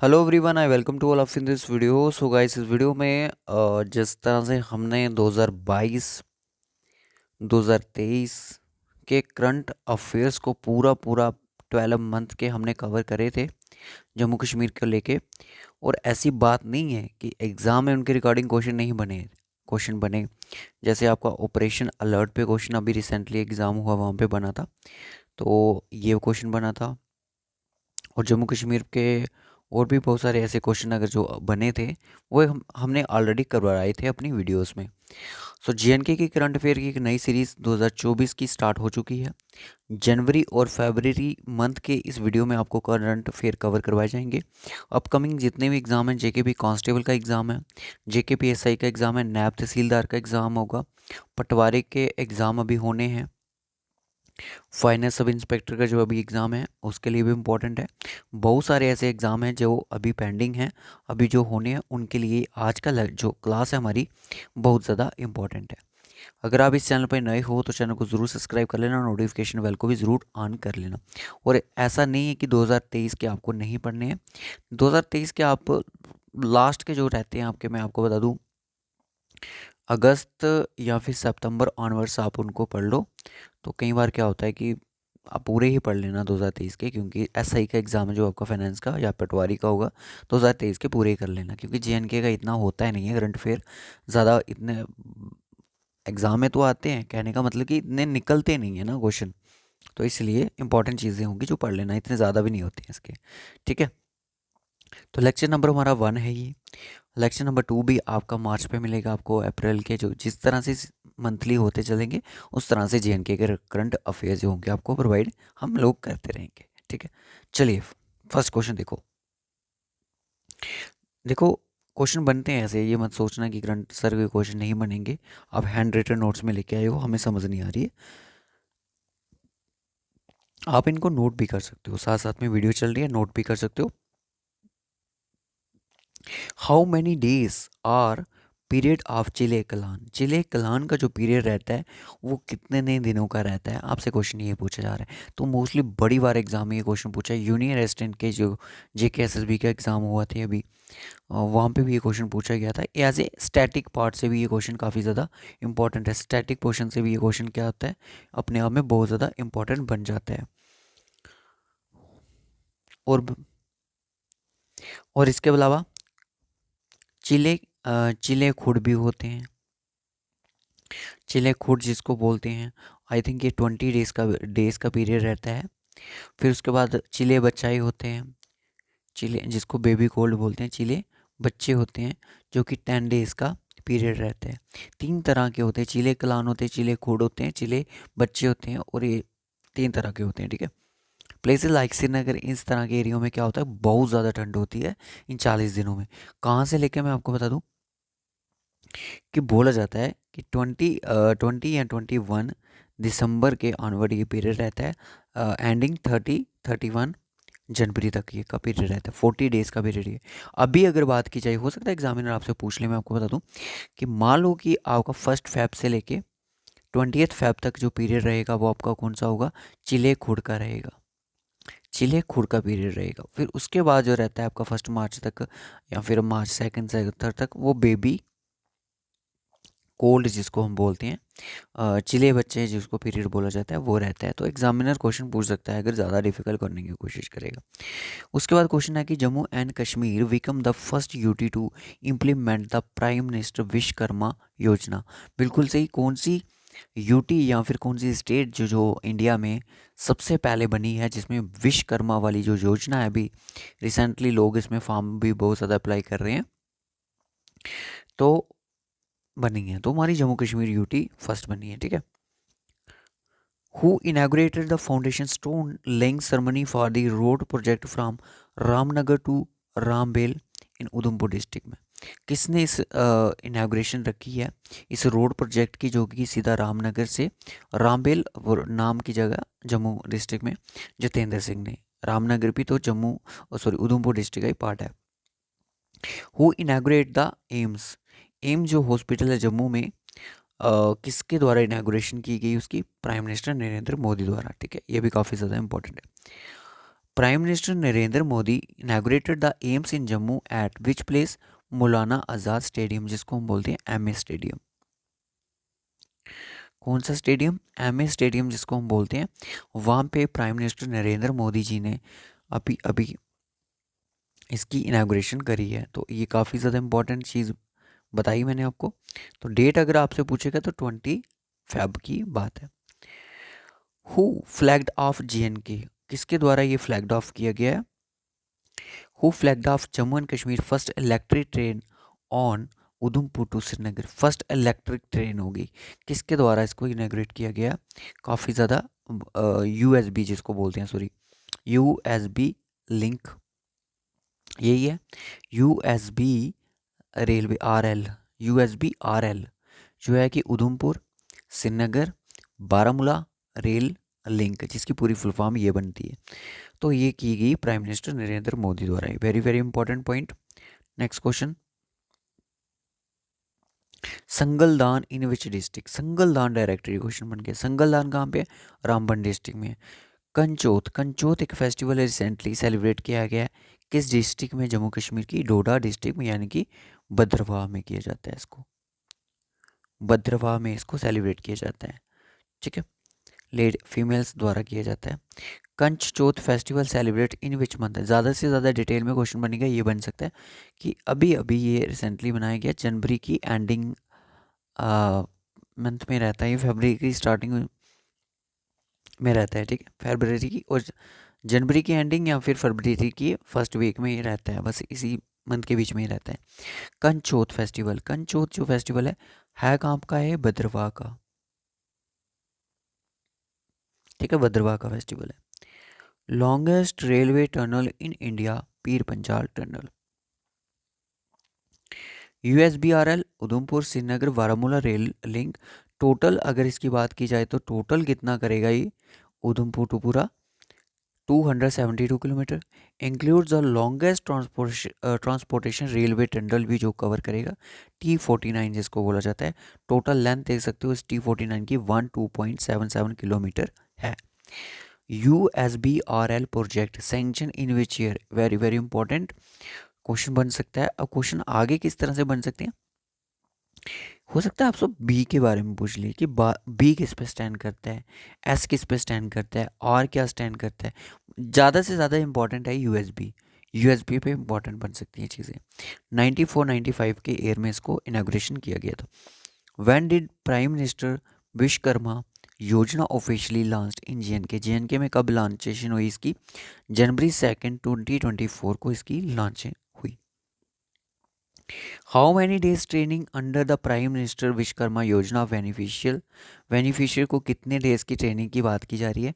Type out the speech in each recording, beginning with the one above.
Hello everyone, I welcome to all of in this video. So guys, इस video में जिस तरह से हमने 2022 2023 के करंट अफेयर्स को पूरा पूरा 12 मंथ के हमने कवर करे थे जम्मू कश्मीर को लेके। और ऐसी बात नहीं है कि एग्ज़ाम में उनके रिगार्डिंग क्वेश्चन नहीं बने। क्वेश्चन बने, जैसे आपका ऑपरेशन अलर्ट पे क्वेश्चन अभी रिसेंटली एग्ज़ाम हुआ, वहाँ पे बना था। तो ये क्वेश्चन बना था। और जम्मू कश्मीर के और भी बहुत सारे ऐसे क्वेश्चन अगर जो बने थे, वो हमने ऑलरेडी करवाए थे अपनी वीडियोस में। सो जीएनके की करंट अफेयर की एक नई सीरीज़ 2024 की स्टार्ट हो चुकी है। जनवरी और फरवरी मंथ के इस वीडियो में आपको करंट अफेयर कवर करवाए जाएंगे। अपकमिंग जितने भी एग्ज़ाम हैं, जेके पी कांस्टेबल का एग्ज़ाम है, जेके पी एसआई का एग्ज़ाम है, नैब तहसीलदार का एग्ज़ाम होगा, पटवारी के एग्ज़ाम अभी होने हैं, फाइनेंस सब इंस्पेक्टर का जो अभी एग्ज़ाम है उसके लिए भी इम्पोर्टेंट है। बहुत सारे ऐसे एग्ज़ाम हैं जो अभी पेंडिंग हैं, अभी जो होने हैं उनके लिए आज का जो क्लास है हमारी बहुत ज़्यादा इम्पोर्टेंट है। अगर आप इस चैनल पर नए हो तो चैनल को ज़रूर सब्सक्राइब कर लेना, नोटिफिकेशन बेल को भी ज़रूर ऑन कर लेना। और ऐसा नहीं है कि 2023 के आपको नहीं पढ़ने हैं। 2023 के आप लास्ट के जो रहते हैं आपके, मैं आपको बता दूं, अगस्त या फिर सितंबर ऑनवर्ड्स आप उनको पढ़ लो। तो कई बार क्या होता है कि आप पूरे ही पढ़ लेना 2023 के, क्योंकि एसआई का एग्ज़ाम है जो आपका फाइनेंस का या पटवारी का होगा, 2023 के पूरे ही कर लेना, क्योंकि जेएनके का इतना होता है नहीं है करंट अफेयर ज़्यादा। इतने एग्ज़ाम में तो आते हैं, कहने का मतलब कि इतने निकलते नहीं है ना क्वेश्चन। तो इसलिए इंपॉर्टेंट चीज़ें होंगी जो पढ़ लेना, इतने ज़्यादा भी नहीं होते हैं इसके। ठीक है, तो लेक्चर नंबर हमारा 1 है ये। लेक्चर नंबर 2 भी आपका मार्च पे मिलेगा आपको। अप्रैल के जो जिस तरह से मंथली होते चलेंगे उस तरह से जेएनके के करंट अफेयर्स जो होंगे आपको प्रोवाइड हम लोग करते रहेंगे। ठीक है, चलिए फर्स्ट क्वेश्चन देखो। देखो, क्वेश्चन बनते हैं ऐसे, ये मत सोचना कि करंट सर के क्वेश्चन नहीं बनेंगे। आप हैंड रिटन नोट्स में लेके आए हो, हमें समझ नहीं आ रही है, आप इनको नोट भी कर सकते हो, साथ साथ में वीडियो चल रही है, नोट भी कर सकते हो। How many days are period of Chillai Kalan. Chillai Kalan का जो पीरियड रहता है वो कितने दिनों का रहता है, आपसे क्वेश्चन ये पूछा जा रहा है। तो मोस्टली बड़ी बार एग्जाम में ये क्वेश्चन पूछा है। यूनियन रेजिडेंट के जो जेके एसएसबी का एग्ज़ाम हुआ थे अभी, वहाँ पे भी ये क्वेश्चन पूछा गया था। एज ए स्टैटिक पार्ट से भी ये क्वेश्चन काफ़ी ज़्यादा इंपॉर्टेंट है। स्टैटिक पोर्शन से भी ये क्वेश्चन क्या होता है, अपने आप में बहुत ज़्यादा इंपॉर्टेंट बन जाता है। और और इसके अलावा चिले चिले खुड भी होते हैं। चिले खुड जिसको बोलते हैं, आई थिंक ये 20 डेज़ का पीरियड रहता है। फिर उसके बाद चिले बच्चाई होते हैं, चिले जिसको बेबी कोल्ड बोलते हैं, चिले बच्चे होते हैं जो कि 10 डेज़ का पीरियड रहता है। 3 तरह के होते हैं, चिले कलान होते हैं, चिले खुड होते हैं, चिले बच्चे होते हैं, और ये 3 तरह के होते हैं। ठीक है, प्लेसेस लाइक श्रीनगर, इस तरह के एरियो में क्या होता है, बहुत ज़्यादा ठंड होती है इन 40 दिनों में। कहाँ से लेके मैं आपको बता दूँ कि बोला जाता है कि 20 या 21 दिसंबर के ऑनवर्ड ये पीरियड रहता है, एंडिंग 30-31 जनवरी तक ये का पीरियड रहता है। 40 डेज़ का पीरियड है। अभी अगर बात की जाए, हो सकता है एग्जामिनर आपसे पूछ ले, मैं आपको बता दूं कि मान लो कि आपका 1 फेब से लेके 20 फेब तक जो पीरियड रहेगा वो आपका कौन सा होगा, चिले खुड का रहेगा। चिले खुड का पीरियड रहेगा। फिर उसके बाद जो रहता है आपका 1 मार्च तक, या फिर मार्च 2nd से 3rd तक, वो बेबी कोल्ड जिसको हम बोलते हैं, चिले बच्चे जिसको पीरियड बोला जाता है, वो रहता है। तो एग्जामिनर क्वेश्चन पूछ सकता है अगर ज़्यादा डिफिकल्ट करने की कोशिश करेगा। उसके बाद क्वेश्चन है कि Jammu and Kashmir become the first UT to implement the prime minister Vishwakarma Yojana. बिल्कुल सही। कौन सी यूटी या फिर कौन सी स्टेट जो जो इंडिया में सबसे पहले बनी है जिसमें विश्वकर्मा वाली जो योजना है, अभी रिसेंटली लोग इसमें फॉर्म भी बहुत ज़्यादा अप्लाई कर रहे हैं, तो बनी है। तो हमारी जम्मू कश्मीर यूटी फर्स्ट बनी है। ठीक है, who inaugurated the foundation stone laying ceremony for the road project from Ramnagar to Rambel in Udhampur district में। किसने इस इनाग्रेशन रखी है इस रोड प्रोजेक्ट की, जो कि सीधा रामनगर से रामबेल नाम की जगह जम्मू डिस्ट्रिक्ट में, जितेंद्र सिंह ने। रामनगर भी तो जम्मू, सॉरी, उधमपुर डिस्ट्रिक्ट का ही पार्ट है। Who inaugurate the AIIMS. AIIMS जो हॉस्पिटल है जम्मू में, किसके द्वारा इनाग्रेशन की गई उसकी, प्राइम मिनिस्टर नरेंद्र मोदी द्वारा। ठीक है, ये भी काफ़ी ज़्यादा इंपॉर्टेंट है। Prime minister Narendra Modi inaugurated the AIIMS in Jammu at which place? Maulana Azad stadium, जिसको हम बोलते हैं एमए स्टेडियम। कौन सा स्टेडियम? एमए स्टेडियम जिसको हम बोलते हैं, वहाँ पे प्राइम मिनिस्टर नरेंद्र मोदी जी ने अभी अभी इसकी इनैगोरेशन करी है। तो ये काफ़ी ज़्यादा इंपॉर्टेंट चीज़ बताई मैंने आपको। तो डेट अगर आपसे पूछेगा तो 20 फ़रवरी की बात है। हु फ्लैग्ड ऑफ JNK, किसके द्वारा ये फ्लैग्ड ऑफ किया गया है? Who flagged off Jammu and Kashmir first electric train on Udhampur to Srinagar? First electric train होगी, किसके द्वारा इसको इनैगोरेट किया गया? काफ़ी ज़्यादा USB जिसको बोलते हैं, सॉरी USB लिंक, यही है USB railway RL, USB RL जो है कि उधमपुर श्रीनगर बारामूला रेल लिंक, जिसकी पूरी फुल फॉर्म ये बनती है। तो ये की गई प्राइम मिनिस्टर नरेंद्र मोदी द्वारा। Very very important point. Next question, Sangaldan in which district? Sangaldan directly question बन गया। संगलदान कहाँ पे? रामबन डिस्ट्रिक्ट में। कंचोत, कंचोत एक फेस्टिवल है, रिसेंटली सेलिब्रेट किया गया है किस डिस्ट्रिक्ट में? जम्मू कश्मीर की डोडा डिस्ट्रिक्ट में, यानी कि भद्रवाह में किया जाता है इसको। भद्रवाह में इसको सेलिब्रेट किया जाता है, ठीक है, लेड फीमेल्स द्वारा किया जाता है। Kanch Chauth festival celebrate in which month? ज़्यादा से ज़्यादा डिटेल में क्वेश्चन बनेगा, ये बन सकता है कि अभी अभी ये रिसेंटली बनाया गया, जनवरी की एंडिंग मंथ में रहता है, ये फरवरी की स्टार्टिंग में रहता है, ठीक है, फरवरी की और जनवरी की एंडिंग या फिर फरवरी की फर्स्ट वीक में ये रहता है, बस इसी मंथ के बीच में ही रहता है। कंचौथ फेस्टिवल, कंचौथ जो फेस्टिवल है कहाँ का है? भद्रवाह का, ठीक है, भद्रवाह का फेस्टिवल है। Longest railway tunnel in India? Pir Panjal tunnel. USBRL Udhampur Srinagar Baramulla rail link, total अगर इसकी बात की जाए तो टोटल कितना करेगा ये? उधमपुर टू पूरा 272 kilometre. Includes the longest transportation railway tunnel भी जो कवर करेगा, T49 जिसको बोला जाता है। टोटल लेंथ देख सकते हो इस T49 की 12.77 किलोमीटर है। USBRL project sanction in which year? Very very important question बन सकता है। अब क्वेश्चन आगे किस तरह से बन सकते हैं, हो सकता है आप सब बी के बारे में पूछ लिए कि बी किस पे स्टैंड करता है, एस किस पे स्टैंड करता है, आर क्या स्टैंड करता है। ज़्यादा से ज़्यादा इंपॉर्टेंट है यूएसबी पे इंपॉर्टेंट बन सकती हैं चीज़ें। 94-95 के ईयर में इसको इनाग्रेशन किया गया था। When did prime minister Vishwakarma योजना ऑफिशियली लॉन्च्ड इन JNK? में कब लॉन्चेशन हुई इसकी? जनवरी 2 2024 को इसकी लॉन्चिंग हुई। How many days training under the prime minister Vishwakarma योजना बेनिफिशियल को कितने डेज की ट्रेनिंग की बात की जा रही है?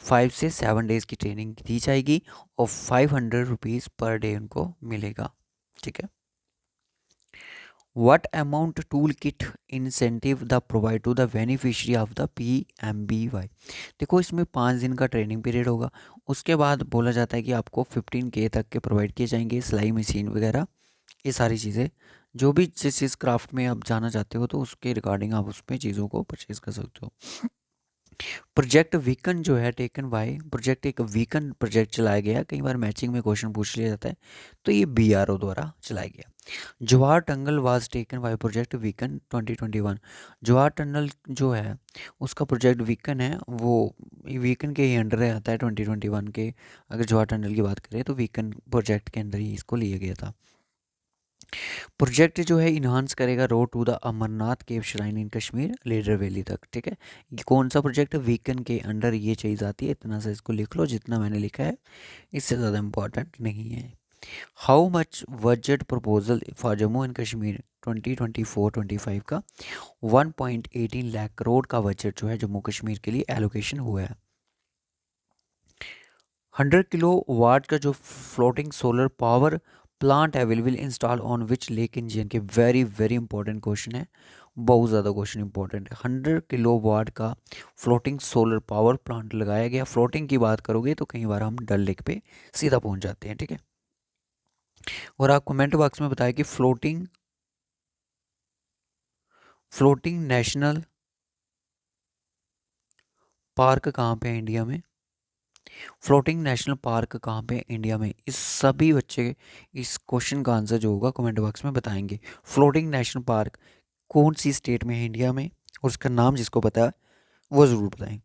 5 से 7 डेज की ट्रेनिंग दी जाएगी और 500 रुपीज़ पर डे उनको मिलेगा, ठीक है। What amount tool kit incentive the provide to the beneficiary of the PMBY? देखो इसमें 5 दिन का ट्रेनिंग पीरियड होगा, उसके बाद बोला जाता है कि आपको 15K तक के प्रोवाइड किए जाएंगे, सिलाई मशीन वगैरह, ये सारी चीज़ें जो भी जिस क्राफ्ट में आप जाना चाहते हो तो उसके रिगार्डिंग आप उसमें चीज़ों को परचेज कर सकते हो। प्रोजेक्ट वीकन जो है टेकन बाय, प्रोजेक्ट एक वीकन प्रोजेक्ट चलाया गया, कई बार मैचिंग में क्वेश्चन पूछ लिया जाता है, तो ये BRO द्वारा चलाया गया। Jawahar tunnel was taken by project weaken 2021। Jawahar tunnel जो है उसका प्रोजेक्ट वीकन है, वो वीकन के ही अंडर आता है 2021 के। अगर जवाहर टनल की बात करें तो वीकन प्रोजेक्ट के अंदर ही इसको लिया गया था। प्रोजेक्ट जो है इन्हांस करेगा road to the Amarnath cave shrine in Kashmir Lidder valley तक, ठीक है। ये कौन सा प्रोजेक्ट? वीकन के अंडर ये चीज़ आती है, इतना सा इसको लिख लो जितना मैंने लिखा है, इससे ज़्यादा इम्पोर्टेंट नहीं है। How much budget proposal for Jammu and Kashmir 2024-25 का? 1.18 लाख करोड़ का बजट जो है जम्मू कश्मीर के लिए एलोकेशन हुआ है। 100 किलो वाट का जो floating solar power plant available install on which lake in JNK? Very very important question है, बहुत ज़्यादा क्वेश्चन इंपॉर्टेंट है। 100 किलो वाट का फ्लोटिंग सोलर पावर प्लांट लगाया गया। फ्लोटिंग की बात करोगे तो कई बार हम डल लेक पे सीधा पहुंच जाते हैं, ठीक है। और आप कमेंट बॉक्स में बताएं कि फ्लोटिंग फ्लोटिंग नेशनल पार्क कहाँ पे है इंडिया में? फ्लोटिंग नेशनल पार्क कहाँ पे इंडिया में? इस सभी बच्चे इस क्वेश्चन का आंसर जो होगा कमेंट बॉक्स में बताएंगे। फ्लोटिंग नेशनल पार्क कौन सी स्टेट में है इंडिया में, और उसका नाम जिसको पता है वो ज़रूर बताएं।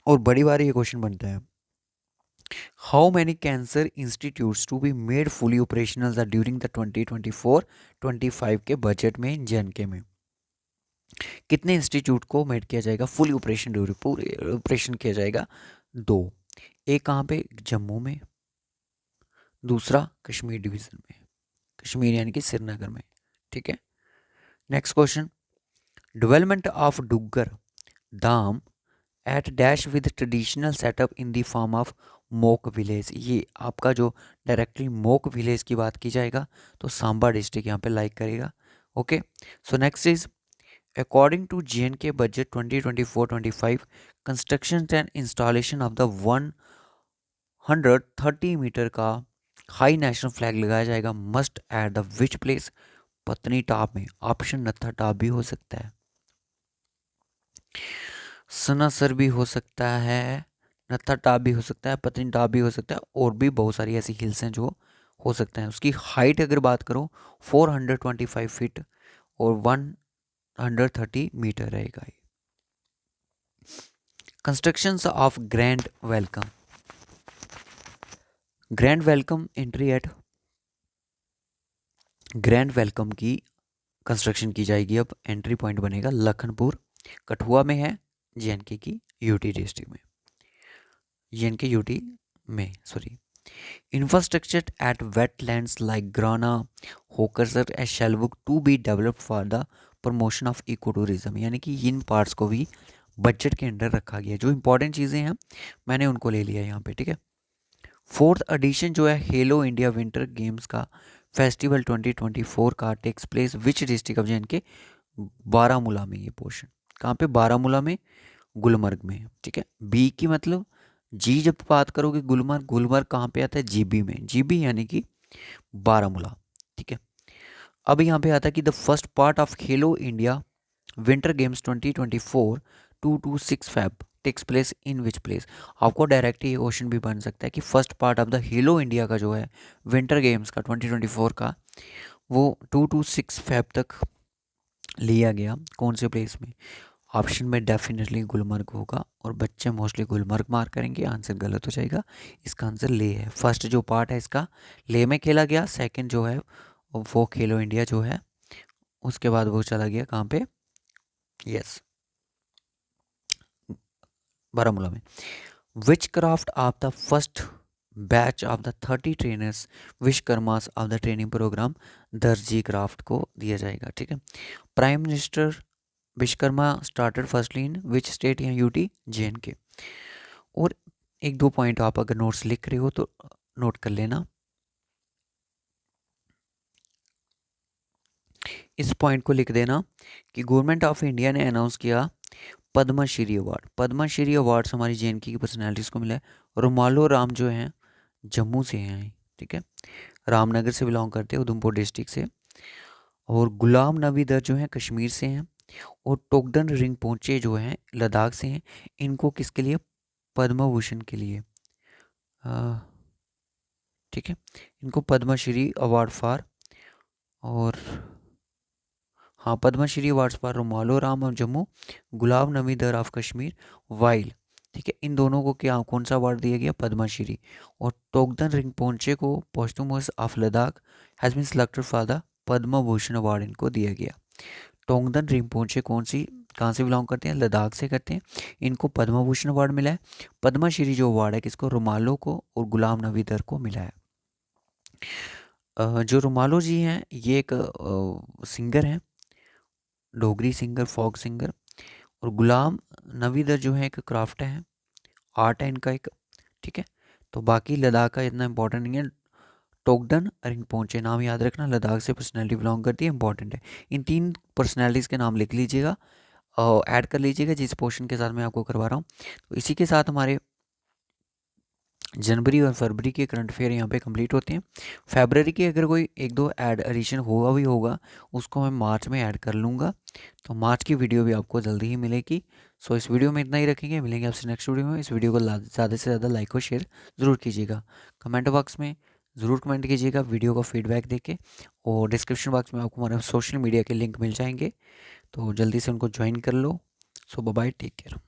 और बड़ी बार ये क्वेश्चन बनता है, how many cancer institutes to be made fully operational during the 2024-25 के बजट में जे में? कितने इंस्टीट्यूट को मेड किया जाएगा, फुली ऑपरेशन ड्यूरिंग पूरे ऑपरेशन किया जाएगा? दो। एक कहाँ पे? जम्मू में। दूसरा कश्मीर डिवीज़न में, कश्मीर यानी कि श्रीनगर में। ठीक है। Next question, development of Duggar Dham at dash with traditional setup in the form of mock village. ये आपका जो डायरेक्टली मोक विलेज की बात की जाएगा तो सांबा डिस्ट्रिक्ट यहाँ पे लाइक करेगा। Okay, so next is according to JNK budget 2024-25 construction and installation of the 130 metre का हाई नेशनल फ्लैग लगाया जाएगा must at the which place? Patnitop में। ऑप्शन नत्था टॉप भी हो सकता है, सनासर भी हो सकता है, नत्था टॉप भी हो सकता है, पत्नी टॉप भी हो सकता है, और भी बहुत सारी ऐसी हिल्स हैं जो हो सकते हैं। उसकी हाइट अगर बात करो 425 फीट और 130 मीटर रहेगा। Constructions of grand welcome entry eight grand welcome की कंस्ट्रक्शन की जाएगी। अब एंट्री पॉइंट बनेगा लखनपुर, कठुआ में है, JNK की यूटी डिस्ट्रिक्ट में, JNK यूटी में sorry. Infrastructure at wetlands like Grana Hokersar and Shallabugh to be developed for the promotion of ecotourism, यानी कि इन पार्ट्स को भी बजट के अंडर रखा गया। जो इंपॉर्टेंट चीज़ें हैं मैंने उनको ले लिया यहाँ पे। ठीक है। फोर्थ एडिशन जो है हेलो इंडिया विंटर गेम्स का फेस्टिवल 2024 का takes place which district of JNK? Baramulla में। ये पोर्शन कहाँ पे? बारामूला में, गुलमर्ग में। ठीक है। बी की मतलब जी जब बात करोगे गुलमर्ग, गुलमर्ग कहाँ पे आता है? GB में, GB यानी कि बारामूला। ठीक है। अब यहाँ पे आता है कि the first part of Khelo India winter games 2024 2 to 6 Feb takes place in which place? आपको डायरेक्ट ये क्वेश्चन भी बन सकता है कि first part of the Khelo India का जो है विंटर गेम्स का 2024 का वो 2 to 6 Feb तक लिया गया कौन से प्लेस में? ऑप्शन में डेफिनेटली गुलमर्ग होगा, और बच्चे मोस्टली गुलमर्ग मार्क करेंगे, आंसर गलत हो जाएगा। इसका आंसर ले है। फर्स्ट जो पार्ट है इसका ले में खेला गया, सेकंड जो है वो खेलो इंडिया जो है उसके बाद वो चला गया कहाँ पे? यस, बारामूला में। Which craft of the first batch of the 30 trainers Vishwakarmas of the training programme दर्जी क्राफ्ट को दिया जाएगा। ठीक है। Prime minister Vishwakarma started firstly in which state या यूटी? JNK। और एक दो पॉइंट आप अगर नोट्स लिख रहे हो तो नोट कर लेना। इस पॉइंट को लिख देना कि गवर्नमेंट ऑफ इंडिया ने अनाउंस किया पद्मश्री अवार्ड। पद्मश्री अवार्ड हमारी JNK की पर्सनैलिटीज़ को मिला है। रोमालो राम जो हैं जम्मू से हैं। ठीक है। रामनगर से बिलोंग करते हैं, उधमपुर डिस्ट्रिक्ट से। और गुलाम नबी दर जो हैं कश्मीर से हैं। और टोगडन रिंगपोचे जो हैं लद्दाख से हैं। इनको किसके लिए? पद्म भूषण के लिए। ठीक है। इनको पद्मश्री अवार्ड फॉर, और हाँ Padmashri awards for Romalo Ram of Jammu, Ghulam Nabi Dar of Kashmir, while. ठीक है। इन दोनों को क्या कौन सा अवार्ड दिया गया? पद्मश्री। और टोगदन रिंगपोचे को posthumous of Ladakh has been selected for the Padma Bhushan award इनको दिया गया। टोगदन रिंगपोचे कहाँ से बिलोंग करते हैं? लद्दाख से करते हैं। इनको पद्म भूषण अवार्ड मिला है। पद्मश्री जो अवार्ड है किसको? रोमालो को और गुलाम नबी दर को मिला है। जो रोमालो जी हैं ये एक सिंगर हैं, डोगरी सिंगर, फोक सिंगर। और गुलाम नबी दर जो है एक क्राफ्ट है, आर्ट है इनका एक। ठीक है। तो बाकी लद्दाख का इतना इंपॉर्टेंट नहीं है। टोगडन रिंगपोचे नाम याद रखना, लद्दाख से पर्सनैलिटी बिलोंग करती है, इंपॉर्टेंट है। इन तीन पर्सनैलिटीज़ के नाम लिख लीजिएगा, ऐड कर लीजिएगा जिस पोर्शन के साथ मैं आपको करवा रहा हूँ। तो इसी के साथ हमारे जनवरी और फरवरी के करंट अफेयर यहाँ पे कंप्लीट होते हैं। फरवरी के अगर कोई एक दो ऐड एडिशन होगा भी होगा, उसको मैं मार्च में ऐड कर लूँगा, तो मार्च की वीडियो भी आपको जल्दी ही मिलेगी। सो इस वीडियो में इतना ही रखेंगे, मिलेंगे आपसे नेक्स्ट वीडियो में। इस वीडियो को ज़्यादा से ज़्यादा लाइक और शेयर ज़रूर कीजिएगा। कमेंट बॉक्स में ज़रूर कमेंट कीजिएगा वीडियो का फीडबैक देके, और डिस्क्रिप्शन बॉक्स में आपको हमारे सोशल मीडिया के लिंक मिल जाएंगे, तो जल्दी से उनको ज्वाइन कर लो। सो बाय बाय, टेक केयर।